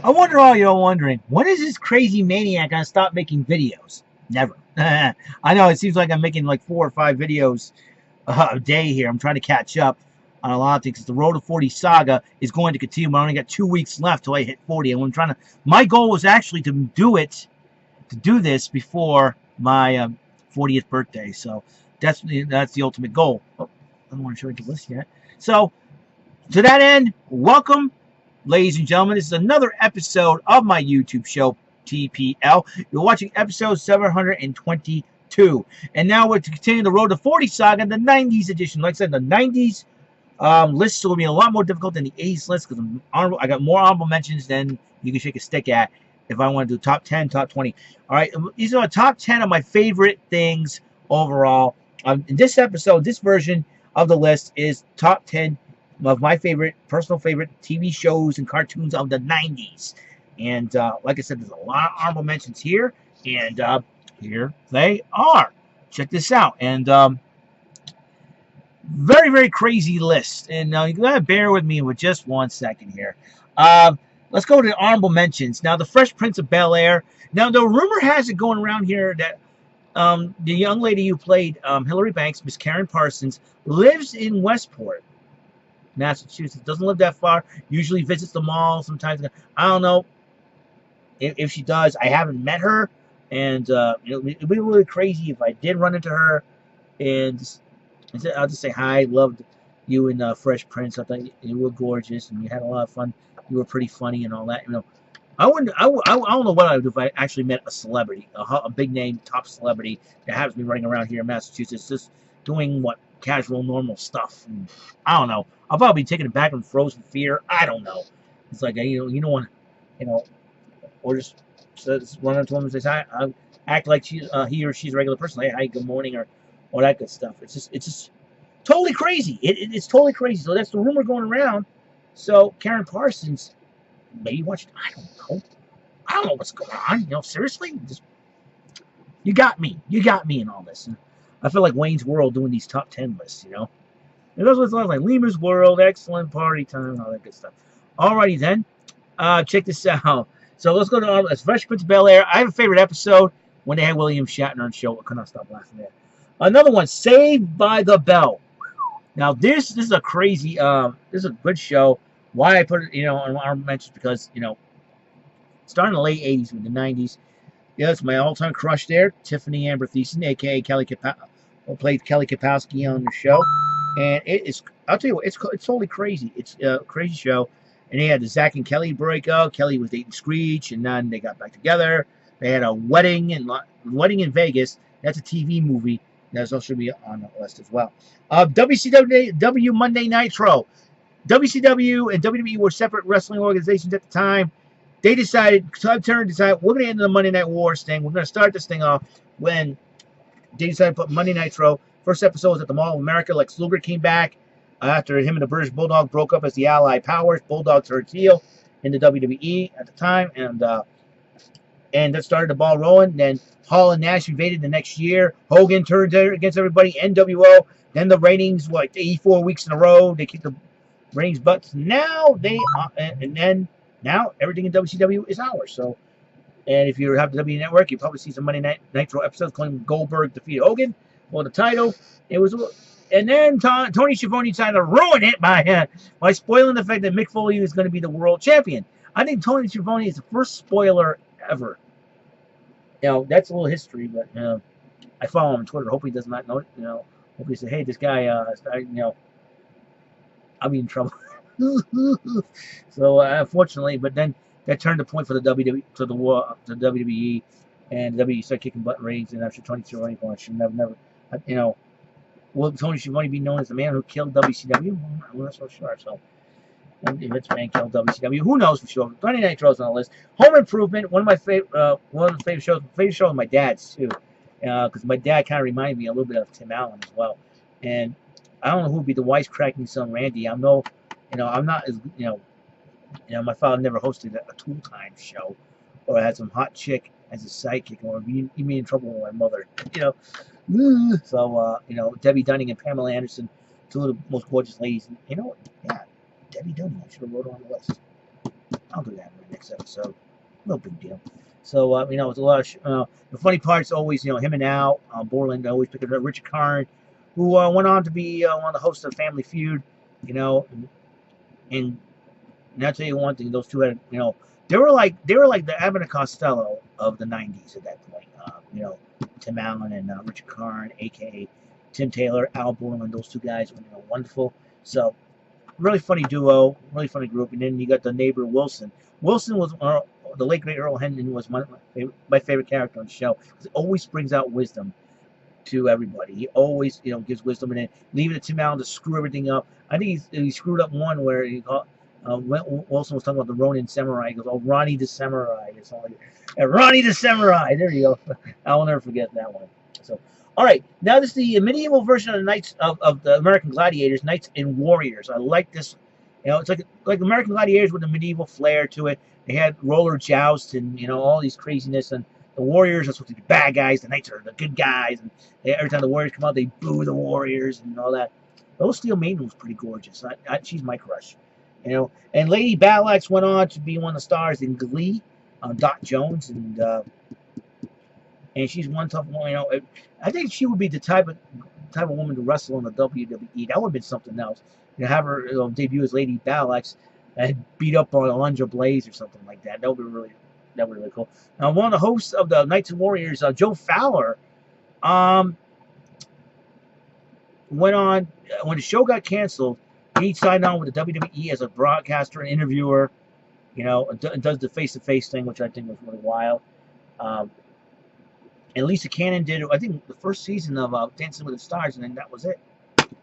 I wonder all you're wondering, when is this crazy maniac gonna stop making videos? Never. I know it seems like I'm making like 4 or 5 videos a day here. I'm trying to catch up on a lot of things. The Road to 40 saga is going to continue, but I only got 2 weeks left till I hit 40. And I'm trying to. My goal was actually to do this before my 40th birthday. So that's the ultimate goal. Oh, I don't want to show you the list yet. So to that end, welcome, ladies and gentlemen. This is another episode of my YouTube show, TPL. You're watching episode 722. And now we're continuing the Road to 40 saga, the 90s edition. Like I said, the 90s lists will be a lot more difficult than the 80s list because I got more honorable mentions than you can shake a stick at if I want to do top 10, top 20. All right, these are the top 10 of my favorite things overall. In this episode, this version of the list is top 10 of my personal favorite TV shows and cartoons of the 90s. And like I said, there's a lot of honorable mentions here, and here they are. Check this out. And very, very crazy list. And you gotta bear with me with just 1 second here. Let's go to the honorable mentions. Now, the Fresh Prince of Bel-Air. Now, the rumor has it going around here that the young lady who played Hillary Banks, Miss Karen Parsons, lives in Westport, Massachusetts. Doesn't live that far. Usually visits the mall sometimes. I don't know if she does. I haven't met her, and it'd be really crazy if I did run into her. And I'll just say hi. Loved you in Fresh Prince. I thought you were gorgeous, and you had a lot of fun. You were pretty funny and all that. I don't know what I would do if I actually met a celebrity, a big name, top celebrity that happens to be running around here in Massachusetts, just doing what casual, normal stuff. And I don't know. I'll probably be taken aback and frozen fear. I don't know. It's like you don't want or just run up to him and say hi. Act like he or she's a regular person. Like, hi, good morning, or all that good stuff. It's just totally crazy. It's totally crazy. So that's the rumor going around. So Karen Parsons, maybe watch. I don't know. I don't know what's going on. Seriously, you got me. You got me in all this. I feel like Wayne's World doing these top 10 lists. And those ones like Lima's World, Excellent Party Time, all that good stuff. Alrighty then. Check this out. So let's go to Fresh Prince of Bel-Air. I have a favorite episode when they had William Shatner on the show. I could not stop laughing there. Another one, Saved by the Bell. Now this is a crazy. This is a good show. Why I put it, on our mentions because starting in the late '80s with the '90s. Yeah, it's my all-time crush there, Tiffany Amber Thiessen, aka Kelly played Kelly Kapowski on the show, and it is. I'll tell you what, it's totally crazy. It's a crazy show, and they had the Zach and Kelly breakup. Kelly was dating Screech, and then they got back together. They had a wedding in Vegas. That's a TV movie. That's also be on the list as well. WCW Monday Nitro. WCW and WWE were separate wrestling organizations at the time. They decided, Turner decided, we're going to end the Monday Night Wars thing. We're going to start this thing off when they decided to put Monday Nitro. First episode was at the Mall of America. Lex Luger came back after him and the British Bulldog broke up as the Allied Powers. Bulldog turned heel in the WWE at the time, and that started the ball rolling. Then Hall and Nash invaded the next year. Hogan turned against everybody. NWO. Then the ratings, 84 weeks in a row. They kicked the ratings butts. Now now everything in WCW is ours. So, and if you have the W Network, you probably see some Monday Night Nitro episodes claiming Goldberg defeated Hogan for the title. And then Tony Schiavone tried to ruin it by spoiling the fact that Mick Foley is going to be the world champion. I think Tony Schiavone is the first spoiler ever. That's a little history, but I follow him on Twitter. Hope he does not know. Hope he say, hey, this guy, I'll be in trouble. So unfortunately, but then that turned the point for the WWE to the WWE, and the WWE started kicking butt ratings. And after Tony Schiavone, should never, will Tony Schiavone be known as the man who killed WCW? I'm not so sure. So if it's man killed WCW, who knows for sure? 29 Nitro's on the list. Home Improvement, one of the favorite shows. Favorite show of my dad's too, because my dad kind of reminded me a little bit of Tim Allen as well. And I don't know who would be the wisecracking son, Randy. I'm not as, my father never hosted a Tool Time show or had some hot chick as a sidekick or be in trouble with my mother, So, Debbie Dunning and Pamela Anderson, two of the most gorgeous ladies. And, yeah, Debbie Dunning, I should have wrote her on the list. I'll do that in my next next episode. No big deal. So it's a lot of the funny part's always him and Al Borland always picking up Richard Karn, who went on to be one of the hosts of Family Feud. And I'll tell you one thing: those two had they were like the Abbott and Costello of the '90s at that point. Tim Allen and Richard Karn, aka Tim Taylor, Al Borland. Those two guys were wonderful. So really funny duo, really funny group. And then you got the neighbor Wilson. Wilson was the late great Earl Hendon was my favorite character on the show. He always brings out wisdom to everybody. He always gives wisdom, and then leaving it to Tim Allen to screw everything up. I think he screwed up one where Wilson was talking about the Ronin Samurai. He goes, "Oh, Ronnie the Samurai." It's all like, Ronnie the Samurai. There you go. I will never forget that one. So, all right, now this is the medieval version of the Knights of the American Gladiators, Knights and Warriors. I like this. It's like American Gladiators with a medieval flair to it. They had roller joust and all these craziness, and the Warriors are supposed to be bad guys. The Knights are the good guys, and every time the Warriors come out, they boo the Warriors and all that. Those Steel Maiden was pretty gorgeous. She's my crush. And Lady Battleaxe went on to be one of the stars in Glee, Dot Jones, and she's one tough one. I think she would be the type of woman to wrestle in the WWE. That would have been something else. Have her debut as Lady Battleaxe and beat up on Alundra Blaze or something like that. That would be really cool. Now, one of the hosts of the Knights and Warriors, Joe Fowler, went on when the show got canceled. He signed on with the WWE as a broadcaster and interviewer, and does the face-to-face thing, which I think was really wild. And Lisa Cannon did, I think, the first season of Dancing with the Stars, and then that was it.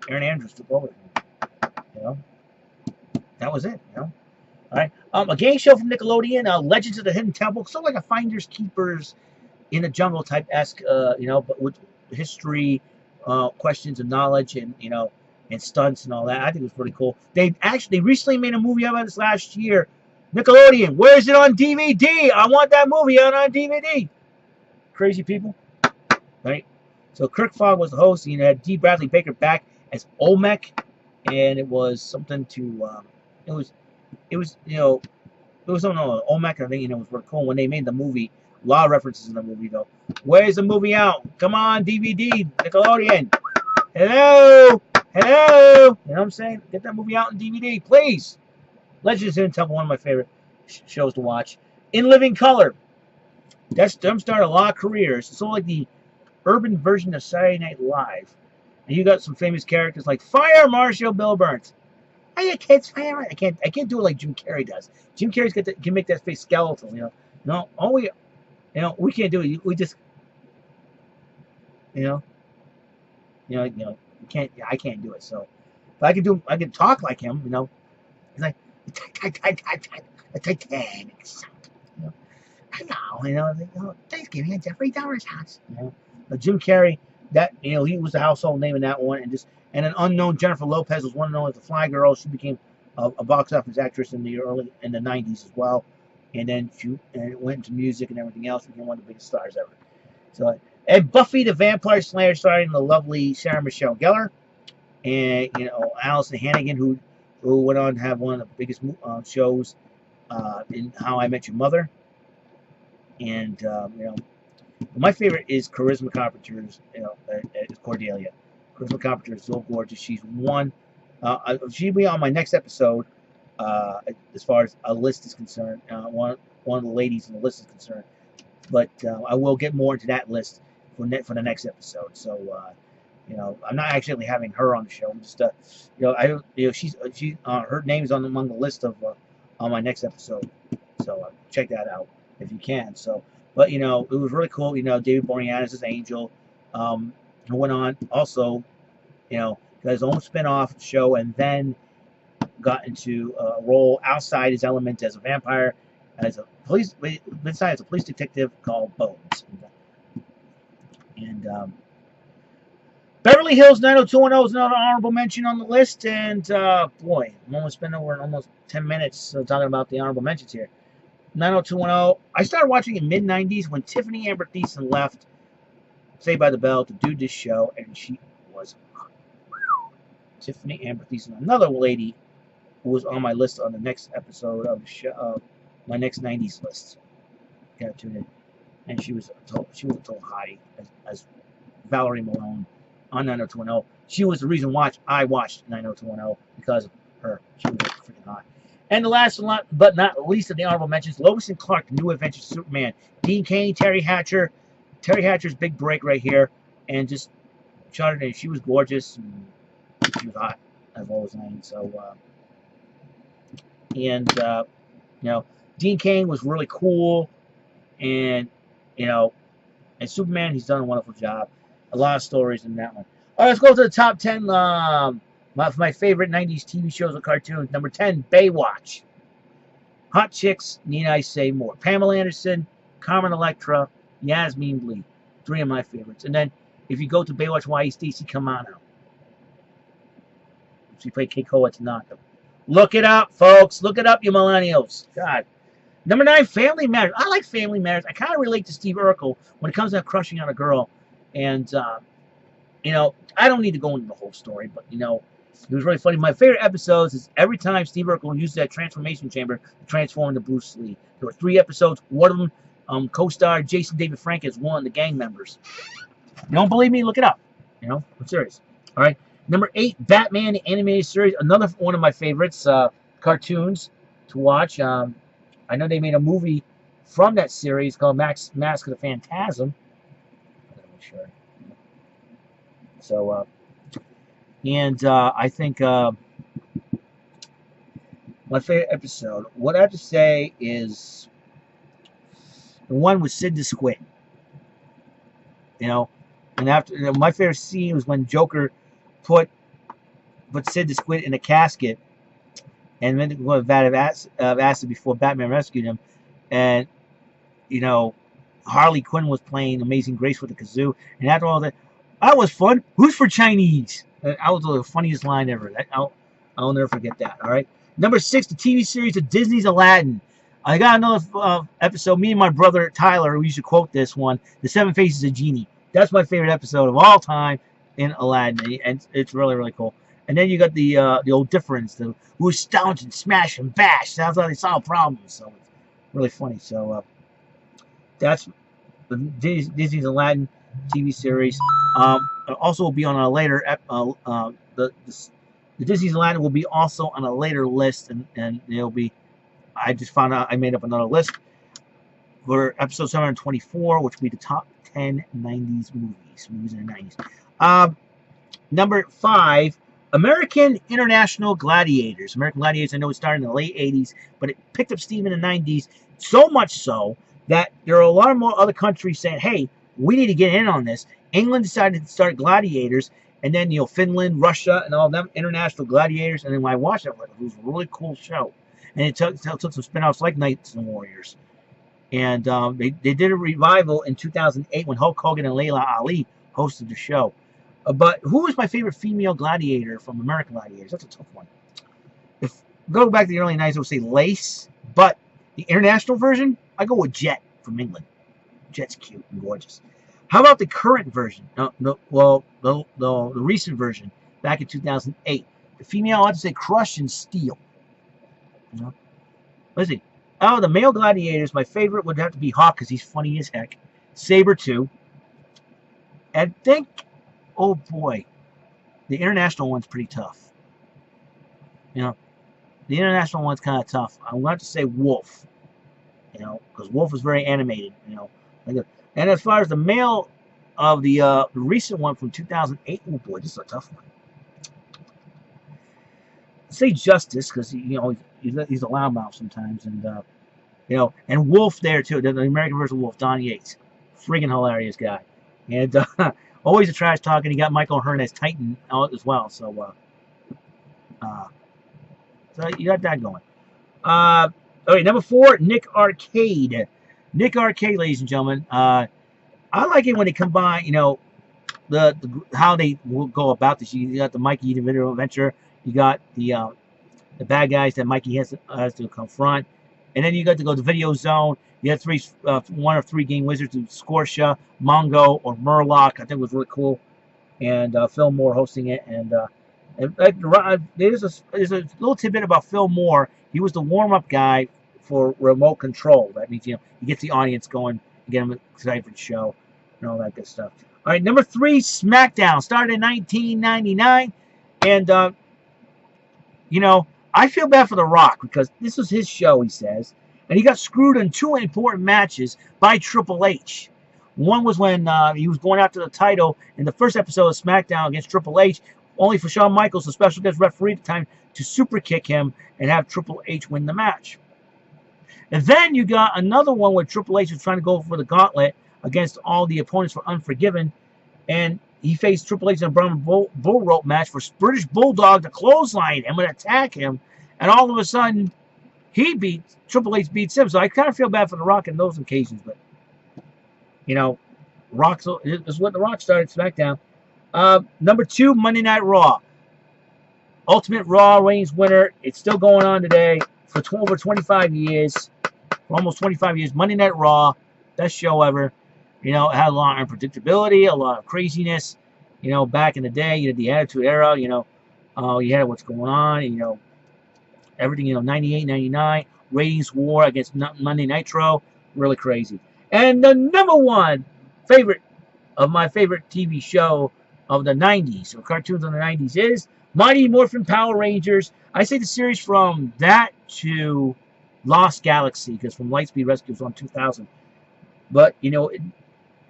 Aaron Andrews took over. That was it. All right. A game show from Nickelodeon, Legends of the Hidden Temple, sort of like a Finders Keepers in the Jungle type esque, but with history, questions and knowledge, and and stunts and all that. I think it was pretty cool. They recently made a movie about this last year. Nickelodeon, where is it on DVD? I want that movie out on DVD. Crazy people, right? So Kirk Fogg was the host. And you had D. Bradley Baker back as Olmec, and it was something to. It was something on Olmec. I think it was pretty cool when they made the movie. A lot of references in the movie though. Where's the movie out? Come on, DVD, Nickelodeon. Hello. You know what I'm saying? Get that movie out on DVD, please. Legends in Temple, one of my favorite shows to watch. In Living Color. That's them started a lot of careers. It's sort of like the urban version of Saturday Night Live. And you got some famous characters like Fire Marshal Bill Burns. Hiya kids, fire! I can't do it like Jim Carrey does. Jim Carrey's can make that face skeletal. No, we can't do it. We just I can't do it. So, but I can talk like him. It's like the Titanic. Hello. Thanksgiving at Jeffrey Dahmer's house. But Jim Carrey, that he was the household name in that one, and an unknown Jennifer Lopez was one known as the Fly Girl. She became a box office actress in the 90s as well, and then she went into music and everything else. Became one of the biggest stars ever. So. And Buffy the Vampire Slayer, starring the lovely Sarah Michelle Gellar, and Allison Hannigan, who went on to have one of the biggest shows in How I Met Your Mother. And my favorite is Charisma Carpenter's, Cordelia. Charisma Carpenter is so gorgeous. She's one. She'll be on my next episode, as far as a list is concerned. One of the ladies in the list is concerned. But I will get more into that list for the next episode. So I'm not actually having her on the show. I'm just she's her name's among the list of on my next episode. So check that out if you can. So, but it was really cool. David Boreanaz as Angel, who went on also, got his own spin-off show, and then got into a role outside his element as a vampire, as a police detective called Bones. And Beverly Hills 90210 is another honorable mention on the list. And boy, I'm almost spending over almost 10 minutes talking about the honorable mentions here. 90210. I started watching in mid-90s when Tiffany Amber Thiessen left Saved by the Bell to do this show, and she was Tiffany Amber Thiessen, another lady who was on my list on the next episode of the show. my next '90s list. Gotta tune in. And she was a total hottie as Valerie Malone on 90210. She was the reason I watched 90210 because of her. She was freaking hot. And the last one, but not least of the honorable mentions, Lois and Clark, The New Adventures of Superman. Dean Cain, Terry Hatcher. Terry Hatcher's big break right here. And just shot her. She was gorgeous. And she was hot as Lois Lane. So, Dean Cain was really cool. And, and Superman, he's done a wonderful job. A lot of stories in that one. All right, let's go to the top 10 my favorite 90s TV shows and cartoons. Number 10, Baywatch. Hot Chicks, Need I Say More. Pamela Anderson, Carmen Electra, Yasmin Lee. 3 of my favorites. And then, if you go to Baywatch YE, Stacey Camano. She played Keikoa Tanaka. Look it up, folks. Look it up, you millennials. God. Number 9, Family Matters. I like Family Matters. I kind of relate to Steve Urkel when it comes to crushing on a girl. And, I don't need to go into the whole story, but, it was really funny. My favorite episodes is every time Steve Urkel used that transformation chamber to transform into Bruce Lee. There were 3 episodes. One of them co-starred Jason David Frank as one of the gang members. You don't believe me? Look it up. I'm serious. All right. Number 8, Batman, the animated series. Another one of my favorites, cartoons to watch. I know they made a movie from that series called Mask of the Phantasm. Sure. So, I think my favorite episode, what I have to say is the one with Sid the Squid. And after my favorite scene was when Joker put Sid the Squid in a casket and then a vat of acid before Batman rescued him. And, Harley Quinn was playing Amazing Grace with the kazoo. And after all that was fun. Who's for Chinese? That was the funniest line ever. I'll never forget that. All right. Number 6, the TV series of Disney's Aladdin. I got another episode. Me and my brother Tyler, we used to quote this one, The 7 Faces of Genie. That's my favorite episode of all time in Aladdin. And it's really, really cool. And then you got the old difference, who staunch and smash and bash. Sounds like they solve problems. So it's really funny. So that's the Disney's Aladdin TV series. Also will be on a later the Disney's Aladdin will be also on a later list, and it'll be. I just found out I made up another list for episode 724, which will be the top 10 90s movies in the 90s. Number 5. American International Gladiators. American Gladiators, I know it started in the late 80s, but it picked up steam in the 90s, so much so that there are a lot more other countries saying, hey, we need to get in on this. England decided to start Gladiators, and then, Finland, Russia, and all them international Gladiators. And then when I watched it, it was a really cool show. And it took some spin-offs like Knights and Warriors. And they did a revival in 2008 when Hulk Hogan and Layla Ali hosted the show. But who is my favorite female gladiator from American Gladiators? That's a tough one. If go back to the early 90s, I would say Lace. But the international version, I go with Jet from England. Jet's cute and gorgeous. How about the current version? The recent version, back in 2008. The female, I'd say Crush and Steel. Let's see. Oh, the male gladiators, my favorite would have to be Hawk because he's funny as heck. Saber 2. And think, oh boy, the international one's pretty tough. The international one's kind of tough. I'm going to have to say Wolf. Because Wolf is very animated. And as far as the male of the recent one from 2008, oh boy, this is a tough one. I'd say Justice because he's a loudmouth sometimes, and and Wolf there too. The American version of Wolf, Don Yates, friggin' hilarious guy, and always a trash talking. He got Michael Hearn as Titan out as well, so you got that going. Okay, number 4, Nick Arcade. Nick Arcade, ladies and gentlemen. I like it when they combine, the how they will go about this. You got the Mikey the Video Adventure. You got the bad guys that Mikey has to confront, and then you got to go to Video Zone. You had one of 3 game wizards, Scotia, Mongo, or Murloc. I think it was really cool, and Phil Moore hosting it. And there's a little tidbit about Phil Moore. He was the warm-up guy for remote control. That means, he gets the audience going, get them excited for the show, and all that good stuff. All right, number 3, SmackDown. Started in 1999. And, I feel bad for The Rock because this was his show, he says. And he got screwed in 2 important matches by Triple H. One was when he was going after the title in the first episode of SmackDown against Triple H, only for Shawn Michaels, the special guest referee at the time, to super kick him and have Triple H win the match. And then you got another one where Triple H was trying to go for the gauntlet against all the opponents for Unforgiven, and he faced Triple H in a Brahman bull rope match for British Bulldog to clothesline him and attack him, and all of a sudden, Triple H beats him. So I kind of feel bad for The Rock in those occasions, but this is what The Rock started SmackDown. Number 2, Monday Night Raw. Ultimate Raw Reigns winner. It's still going on today for over 25 years. For almost 25 years. Monday Night Raw. Best show ever. It had a lot of unpredictability, a lot of craziness. Back in the day, you had the Attitude Era. You had what's going on. Everything, 98, 99. Ratings war against Monday Nitro. Really crazy. And the number 1 favorite of my favorite TV show of the 90s, or cartoons of the 90s, is Mighty Morphin Power Rangers. I say the series from that to Lost Galaxy, because from Lightspeed Rescue was on 2000. But,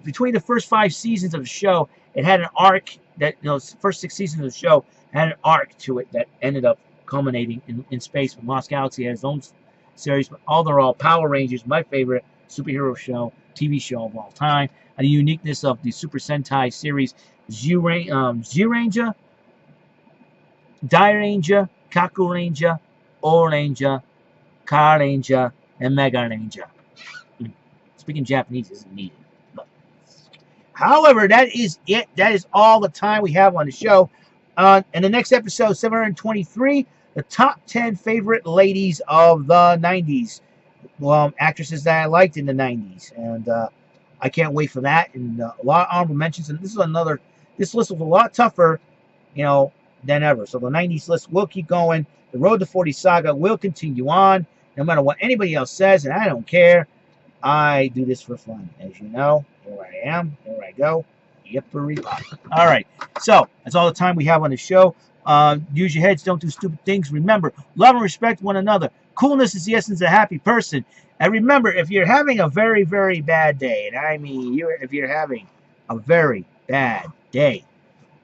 between the first 5 seasons of the show, it had an arc that, the first 6 seasons of the show had an arc to it that ended up culminating in space. From Lost Galaxy had its own series, but they're all Power Rangers, my favorite superhero show, TV show of all time. And the uniqueness of the Super Sentai series, Z-Ranger, Dairanger, Kaku Ranger, O-Ranger, Car Ranger, and Mega Ranger. Speaking Japanese isn't needed. But, however, that is it. That is all the time we have on the show. In the next episode, 723, the top 10 favorite ladies of the 90s. Well, actresses that I liked in the 90s. And I can't wait for that. And a lot of honorable mentions. And this list was a lot tougher, than ever. So the 90s list will keep going. The Road to 40 saga will continue on, no matter what anybody else says, and I don't care. I do this for fun. As you know, here I am. Here I go. Yippery. All right. So that's all the time we have on the show. Use your heads. Don't do stupid things. Remember, love and respect one another. Coolness is the essence of a happy person. And remember, if you're having a very, very bad day, and I mean, if you're having a very bad day,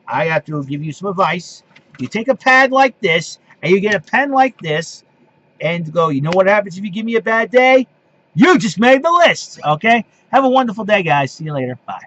I have to give you some advice. You take a pad like this, and you get a pen like this, and go, you know what happens if you give me a bad day? You just made the list, okay? Have a wonderful day, guys. See you later. Bye.